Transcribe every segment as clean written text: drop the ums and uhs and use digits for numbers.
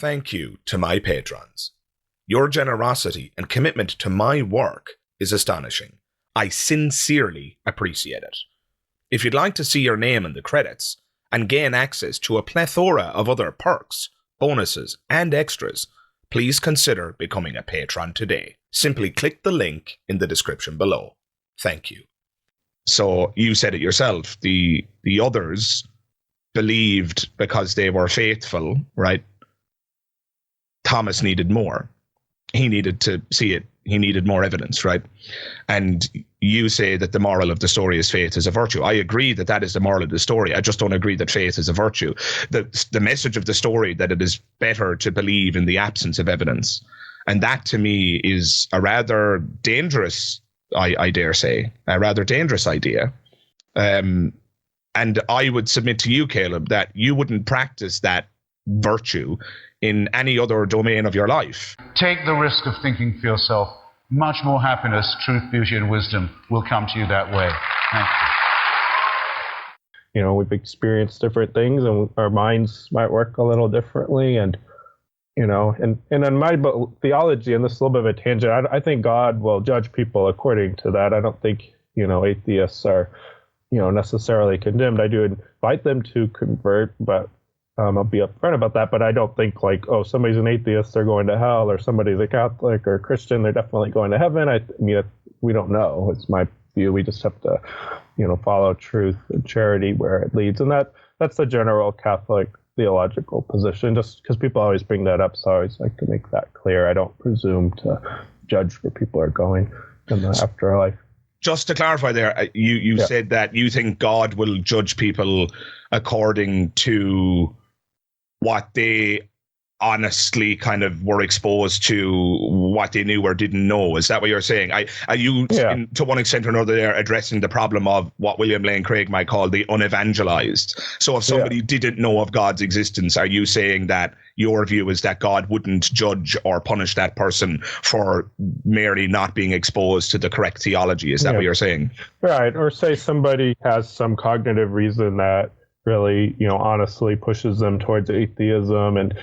Thank you to my patrons. Your generosity and commitment to my work is astonishing. I sincerely appreciate it. If you'd like to see your name in the credits and gain access to a plethora of other perks, bonuses, and extras, please consider becoming a patron today. Simply click the link in the description below. Thank you. So you said it yourself, the others believed because they were faithful, right? Thomas needed more. He needed to see it. He needed more evidence, right? And you say that the moral of the story is faith is a virtue. I agree that that is the moral of the story. I just don't agree that faith is a virtue. The message of the story that it is better to believe in the absence of evidence. And that to me is a rather dangerous, I dare say, a rather dangerous idea. And I would submit to you, Caleb, that you wouldn't practice that virtue in any other domain of your life. Take the risk of thinking for yourself. Much more happiness, truth, beauty, and wisdom will come to you that way. Thank you. You know, we've experienced different things, and our minds might work a little differently. And, you know, and in my theology, and this is a little bit of a tangent, I think God will judge people according to that. I don't think, you know, atheists are, you know, necessarily condemned. I do invite them to convert, but I'll be upfront about that, but I don't think like, oh, somebody's an atheist, they're going to hell, or somebody's a Catholic or Christian, they're definitely going to heaven. I mean, we don't know. It's my view. We just have to, you know, follow truth and charity where it leads. And that's the general Catholic theological position, just because people always bring that up. So I always like to make that clear. I don't presume to judge where people are going in the afterlife. Just to clarify there, you said that you think God will judge people according to what they honestly kind of were exposed to, what they knew or didn't know. Is that what you're saying? Are you, to one extent or another, there addressing the problem of what William Lane Craig might call the unevangelized? So if somebody didn't know of God's existence, are you saying that your view is that God wouldn't judge or punish that person for merely not being exposed to the correct theology? Is that what you're saying? Right. Or say somebody has some cognitive reason that really, you know, honestly pushes them towards atheism. And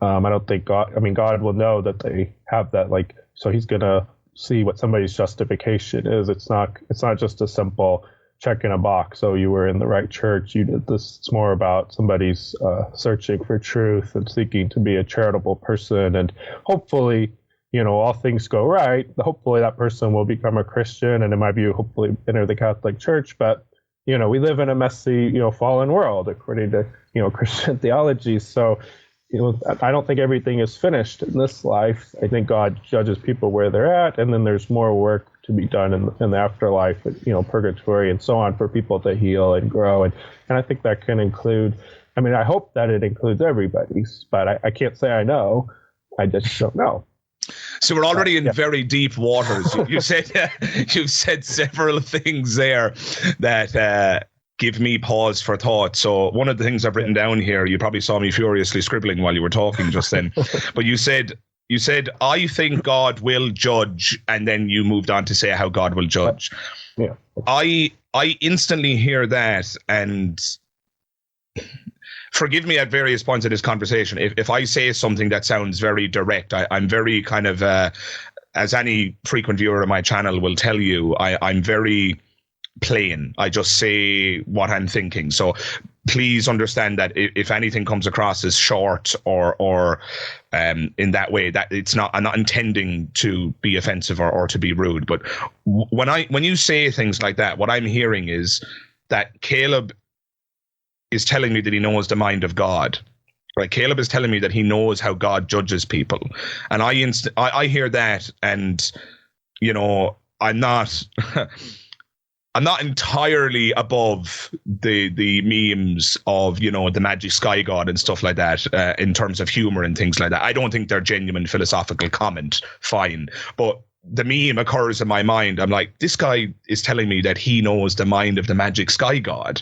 I don't think God will know that they have that, like, so he's going to see what somebody's justification is. It's not just a simple check in a box. Oh, you were in the right church, you did this. It's more about somebody's searching for truth and seeking to be a charitable person. And hopefully, you know, all things go right. Hopefully that person will become a Christian, and in my view, hopefully enter the Catholic Church. But you know, we live in a messy, you know, fallen world according to, you know, Christian theology. So, you know, I don't think everything is finished in this life. I think God judges people where they're at, and then there's more work to be done in the afterlife, you know, purgatory and so on, for people to heal and grow. And I think that can include, I mean, I hope that it includes everybody's, but I can't say I know. I just don't know. So we're already in very deep waters. You've said several things there that give me pause for thought. So one of the things I've written down here, you probably saw me furiously scribbling while you were talking just then, but you said, I think God will judge, and then you moved on to say how God will judge. Yeah. I instantly hear that, and forgive me at various points in this conversation if I say something that sounds very direct. I'm very kind of, as any frequent viewer of my channel will tell you, I'm very plain. I just say what I'm thinking. So please understand that if anything comes across as short or in that way, that it's not, I'm not intending to be offensive or to be rude. But when you say things like that, what I'm hearing is that Caleb is telling me that he knows the mind of God. Right? Caleb is telling me that he knows how God judges people. And I hear that, and, you know, I'm not entirely above the memes of, you know, the magic sky god and stuff like that, in terms of humor and things like that. I don't think they're genuine philosophical comment. Fine. But the meme occurs in my mind. I'm like, this guy is telling me that he knows the mind of the magic sky god.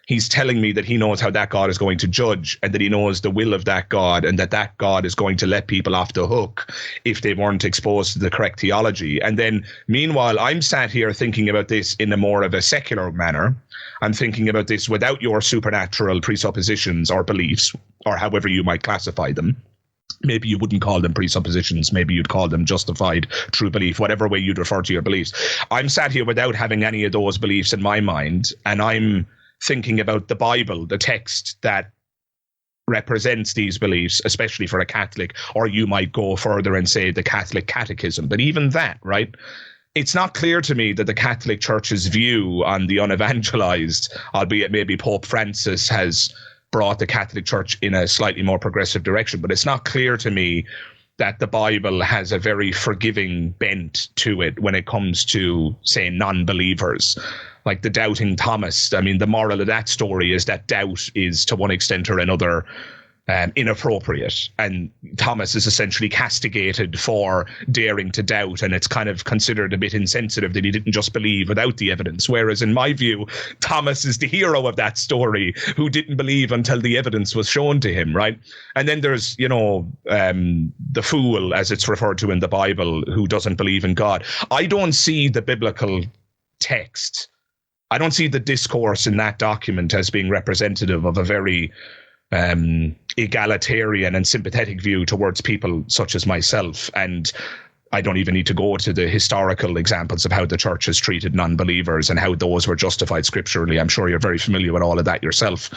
He's telling me that he knows how that God is going to judge, and that he knows the will of that God, and that God is going to let people off the hook if they weren't exposed to the correct theology. And then meanwhile, I'm sat here thinking about this in a more of a secular manner. I'm thinking about this without your supernatural presuppositions or beliefs, or however you might classify them. Maybe you wouldn't call them presuppositions. Maybe you'd call them justified true belief, whatever way you'd refer to your beliefs. I'm sat here without having any of those beliefs in my mind, and I'm thinking about the Bible, the text that represents these beliefs, especially for a Catholic, or you might go further and say the Catholic Catechism. But even that, right? It's not clear to me that the Catholic Church's view on the unevangelized, albeit maybe Pope Francis has brought the Catholic Church in a slightly more progressive direction, but it's not clear to me that the Bible has a very forgiving bent to it when it comes to, say, non-believers. Like the doubting Thomas. I mean, the moral of that story is that doubt is, to one extent or another, inappropriate. And Thomas is essentially castigated for daring to doubt, and it's kind of considered a bit insensitive that he didn't just believe without the evidence. Whereas in my view, Thomas is the hero of that story who didn't believe until the evidence was shown to him, right? And then there's, the fool, as it's referred to in the Bible, who doesn't believe in God. I don't see the biblical text. I don't see the discourse in that document as being representative of a very egalitarian and sympathetic view towards people such as myself. And I don't even need to go to the historical examples of how the church has treated non-believers and how those were justified scripturally. I'm sure you're very familiar with all of that yourself.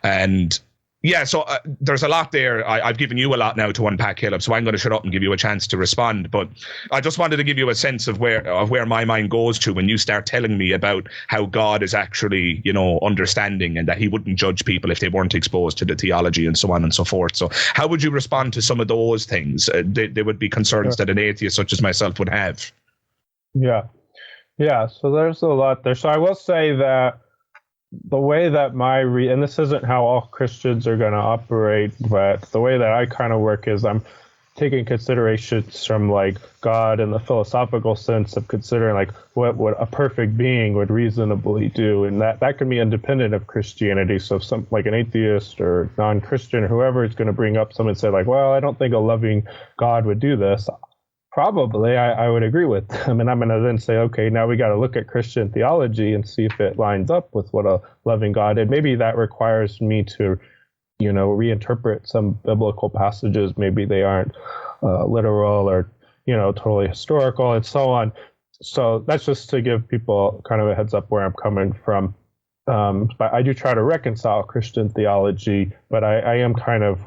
And yeah, so there's a lot there. I've given you a lot now to unpack, Caleb, so I'm going to shut up and give you a chance to respond. But I just wanted to give you a sense of where my mind goes to when you start telling me about how God is actually, understanding, and that he wouldn't judge people if they weren't exposed to the theology and so on and so forth. So how would you respond to some of those things? They would be concerns that an atheist such as myself would have. Yeah. So there's a lot there. So I will say that the way that and this isn't how all Christians are going to operate, but the way that I kind of work is I'm taking considerations from like God in the philosophical sense of considering like what a perfect being would reasonably do, and that can be independent of Christianity. So if some like an atheist or non-Christian or whoever is going to bring up something and say like, well, I don't think a loving God would do this, probably I would agree with them, and I'm going to then say, okay, now we got to look at Christian theology and see if it lines up with what a loving God did. Maybe that requires me to, reinterpret some biblical passages. Maybe they aren't literal or, totally historical and so on. So that's just to give people kind of a heads up where I'm coming from. But I do try to reconcile Christian theology, but I am kind of,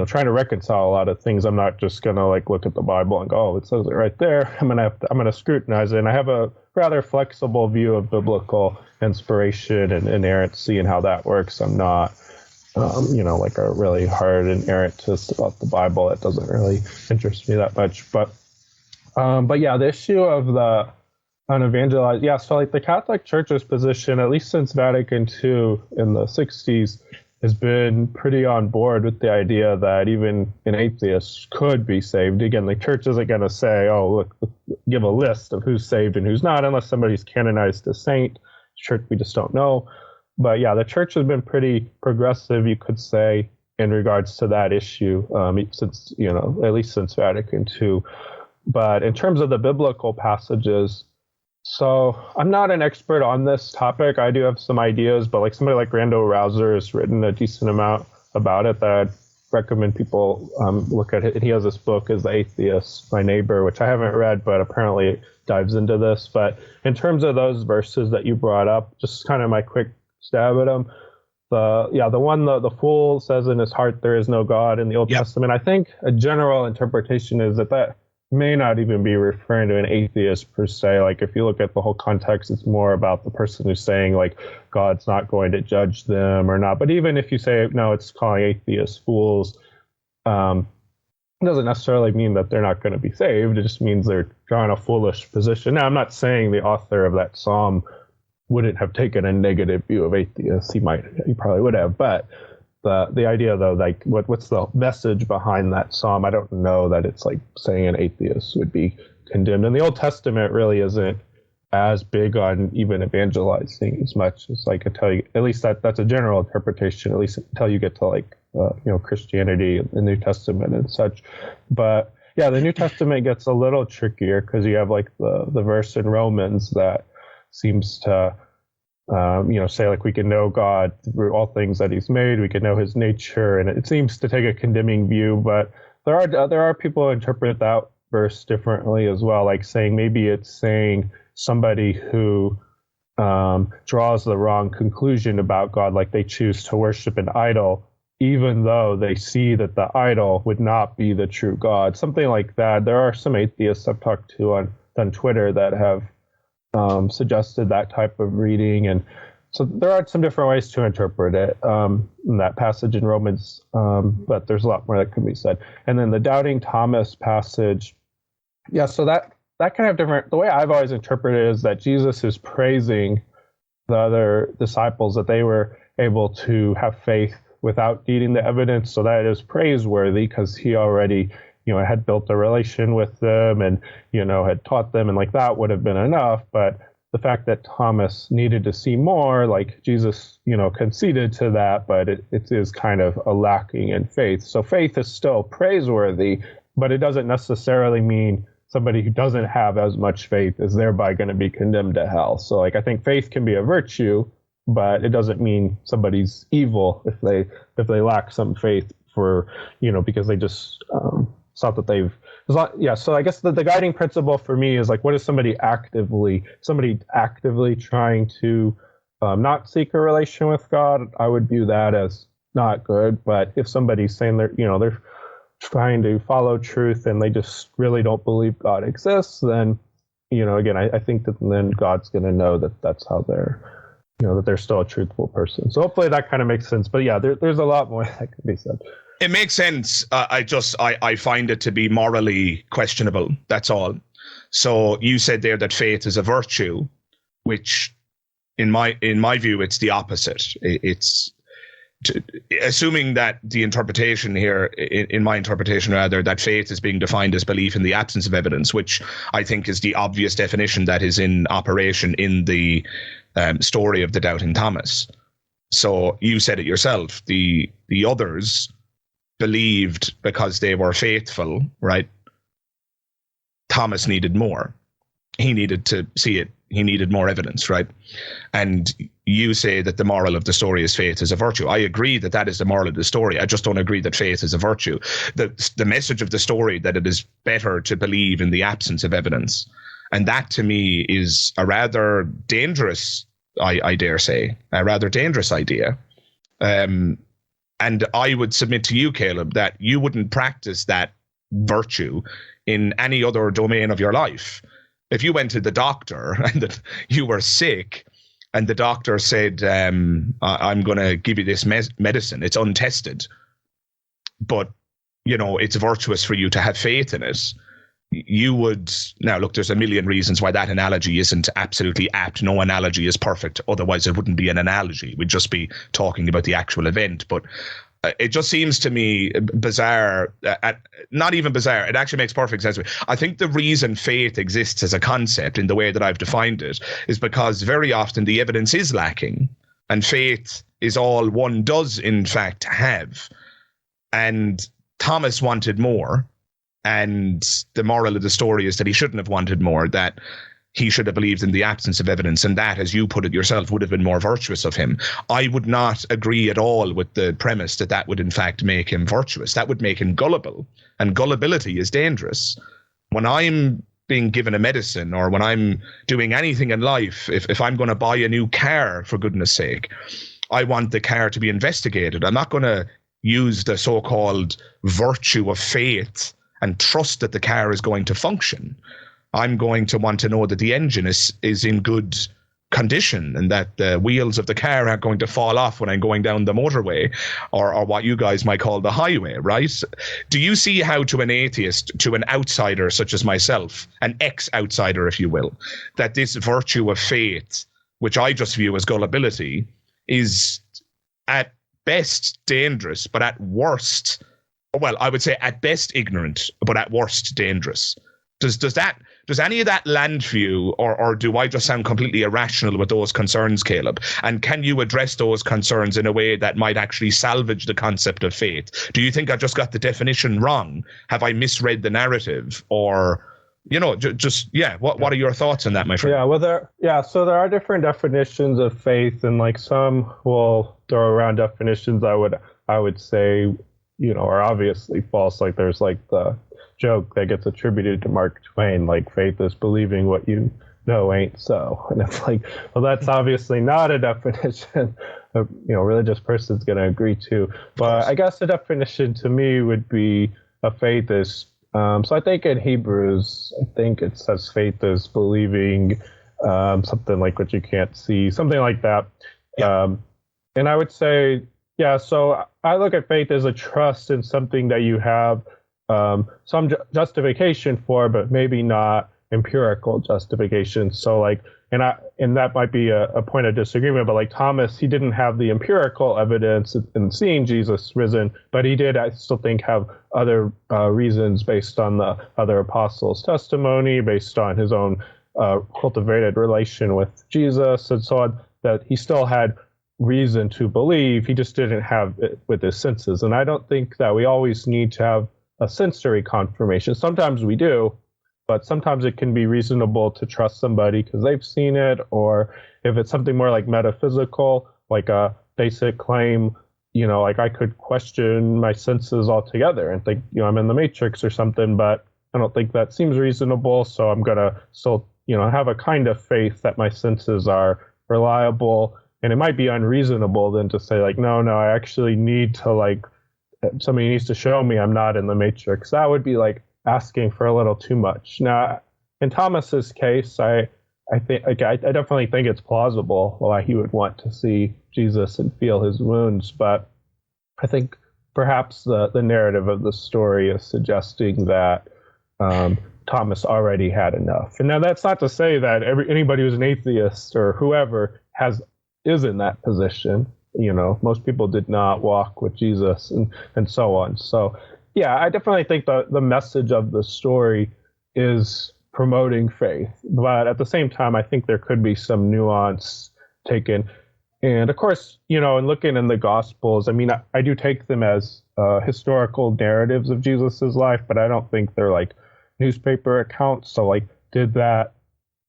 trying to reconcile a lot of things. I'm not just going to like look at the Bible and go, oh, it says it right there. I'm going to scrutinize it. And I have a rather flexible view of biblical inspiration and inerrancy and how that works. I'm not, like a really hard inerrantist about the Bible. That doesn't really interest me that much. But yeah, the issue of the unevangelized. Yeah. So like the Catholic Church's position, at least since Vatican II in the 60s, has been pretty on board with the idea that even an atheist could be saved. Again, the church isn't going to say, oh, look, give a list of who's saved and who's not, unless somebody's canonized a saint. Church, we just don't know. But yeah, the church has been pretty progressive, you could say, in regards to that issue, since, at least since Vatican II. But in terms of the biblical passages, so I'm not an expert on this topic. I do have some ideas, but like somebody like Randall Rouser has written a decent amount about it that I'd recommend people look at it. He has this book, Is the Atheist My Neighbor, which I haven't read, but apparently it dives into this. But in terms of those verses that you brought up, just kind of my quick stab at them. The one the fool says in his heart there is no God in the Old Testament. I think a general interpretation is that may not even be referring to an atheist per se. Like if you look at the whole context, it's more about the person who's saying like God's not going to judge them or not. But even if you say no, it's calling atheists fools, it doesn't necessarily mean that they're not going to be saved. It just means they're drawing a foolish position. Now, I'm not saying the author of that psalm wouldn't have taken a negative view of atheists. He probably would have, but the idea though, like what's the message behind that psalm? I don't know that it's like saying an atheist would be condemned. And the Old Testament really isn't as big on even evangelizing as much as like until you, at least that's a general interpretation, at least until you get to like Christianity, the New Testament and such. But yeah, the New Testament gets a little trickier because you have like the verse in Romans that seems to say like we can know God through all things that he's made, we can know his nature, and it seems to take a condemning view, but there are people who interpret that verse differently as well, like saying maybe it's saying somebody who draws the wrong conclusion about God, like they choose to worship an idol, even though they see that the idol would not be the true God, something like that. There are some atheists I've talked to on Twitter that have suggested that type of reading, and so there are some different ways to interpret it in that passage in Romans, but there's a lot more that can be said. And then the doubting Thomas passage, so that kind of different. The way I've always interpreted it is that Jesus is praising the other disciples that they were able to have faith without needing the evidence, so that is praiseworthy because he already had built a relation with them and, had taught them, and like that would have been enough. But the fact that Thomas needed to see more, like Jesus, conceded to that, but it is kind of a lacking in faith. So faith is still praiseworthy, but it doesn't necessarily mean somebody who doesn't have as much faith is thereby going to be condemned to hell. So like, I think faith can be a virtue, but it doesn't mean somebody's evil if they lack some faith for, because they just, it's not that they've, so I guess the guiding principle for me is like, what is somebody actively trying to not seek a relation with God? I would view that as not good. But if somebody's saying they're trying to follow truth and they just really don't believe God exists, then, again, I think that then God's going to know that that's how they're, that they're still a truthful person. So hopefully that kind of makes sense. But yeah, there's a lot more that can be said. It makes sense. I find it to be morally questionable. That's all. So you said there that faith is a virtue, which in my view, it's the opposite. It's assuming that the interpretation here, in my interpretation rather, that faith is being defined as belief in the absence of evidence, which I think is the obvious definition that is in operation in the story of the doubting Thomas. So you said it yourself. The others believed because they were faithful, right? Thomas needed more. He needed to see it. He needed more evidence, right? And you say that the moral of the story is faith is a virtue. I agree that that is the moral of the story. I just don't agree that faith is a virtue. The message of the story that it is better to believe in the absence of evidence. And that to me is a rather dangerous, I dare say, a rather dangerous idea. And I would submit to you, Caleb, that you wouldn't practice that virtue in any other domain of your life. If you went to the doctor and that you were sick and the doctor said, I'm going to give you this medicine, it's untested, but, it's virtuous for you to have faith in it, you would, now look, there's a million reasons why that analogy isn't absolutely apt. No analogy is perfect. Otherwise it wouldn't be an analogy. We'd just be talking about the actual event. But it just seems to me bizarre, not even bizarre. It actually makes perfect sense. I think the reason faith exists as a concept in the way that I've defined it is because very often the evidence is lacking and faith is all one does in fact have. And Thomas wanted more. And the moral of the story is that he shouldn't have wanted more, that he should have believed in the absence of evidence. And that, as you put it yourself, would have been more virtuous of him. I would not agree at all with the premise that that would in fact make him virtuous. That would make him gullible. And gullibility is dangerous. When I'm being given a medicine or when I'm doing anything in life, if I'm going to buy a new car, for goodness sake, I want the car to be investigated. I'm not going to use the so-called virtue of faith and trust that the car is going to function. I'm going to want to know that the engine is in good condition and that the wheels of the car aren't going to fall off when I'm going down the motorway or what you guys might call the highway, right? Do you see how to an atheist, to an outsider such as myself, an ex-outsider, if you will, that this virtue of faith, which I just view as gullibility, is at best dangerous, but at worst, well, I would say at best ignorant, but at worst dangerous. Does any of that land for you, or do I just sound completely irrational with those concerns, Caleb? And can you address those concerns in a way that might actually salvage the concept of faith? Do you think I just got the definition wrong? Have I misread the narrative? Or what are your thoughts on that, my friend? So there are different definitions of faith, and like some will throw around definitions I would say, are obviously false. Like there's like the joke that gets attributed to Mark Twain, like faith is believing what you know ain't so. And it's like, well, that's obviously not a definition a religious person's going to agree to. But I guess the definition to me would be a faith is, so I think in Hebrews, it says faith is believing something like what you can't see, something like that. Yeah. And I would say, so I look at faith as a trust in something that you have some justification for, but maybe not empirical justification. So like, and that might be a point of disagreement, but like Thomas, he didn't have the empirical evidence in seeing Jesus risen, but he did, I still think, have other reasons based on the other apostles' testimony, based on his own cultivated relation with Jesus and so on, that he still had reason to believe. He just didn't have it with his senses. And I don't think that we always need to have a sensory confirmation. Sometimes we do, but sometimes it can be reasonable to trust somebody because they've seen it, or if it's something more like metaphysical, like a basic claim, like I could question my senses altogether and think, I'm in the Matrix or something, but I don't think that seems reasonable, so I'm going to still, have a kind of faith that my senses are reliable. And it might be unreasonable then to say like, no, I actually need to like, somebody needs to show me I'm not in the Matrix. That would be like asking for a little too much. Now, in Thomas's case, I definitely think it's plausible why he would want to see Jesus and feel his wounds, but I think perhaps the narrative of the story is suggesting that Thomas already had enough. And now that's not to say that anybody who's an atheist or whoever is in that position. Most people did not walk with Jesus and so on. So yeah, I definitely think the message of the story is promoting faith. But at the same time, I think there could be some nuance taken. And of course, in looking in the Gospels, I do take them as historical narratives of Jesus's life, but I don't think they're like newspaper accounts. So like, did that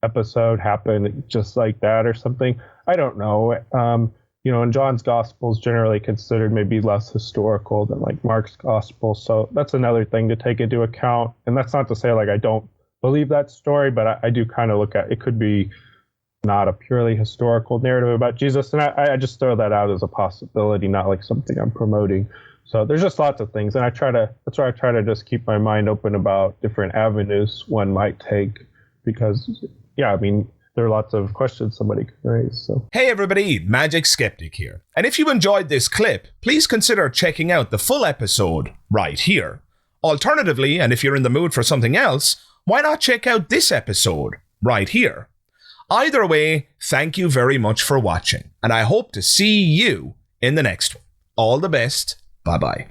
episode happen just like that or something? I don't know. And John's gospel is generally considered maybe less historical than like Mark's gospel. So that's another thing to take into account. And that's not to say like I don't believe that story, but I do kind of look at it could be not a purely historical narrative about Jesus. And I just throw that out as a possibility, not like something I'm promoting. So there's just lots of things. And that's why I try to just keep my mind open about different avenues one might take, because there are lots of questions somebody can raise. So. Hey everybody, Magic Skeptic here. And if you enjoyed this clip, please consider checking out the full episode right here. Alternatively, and if you're in the mood for something else, why not check out this episode right here? Either way, thank you very much for watching, and I hope to see you in the next one. All the best. Bye-bye.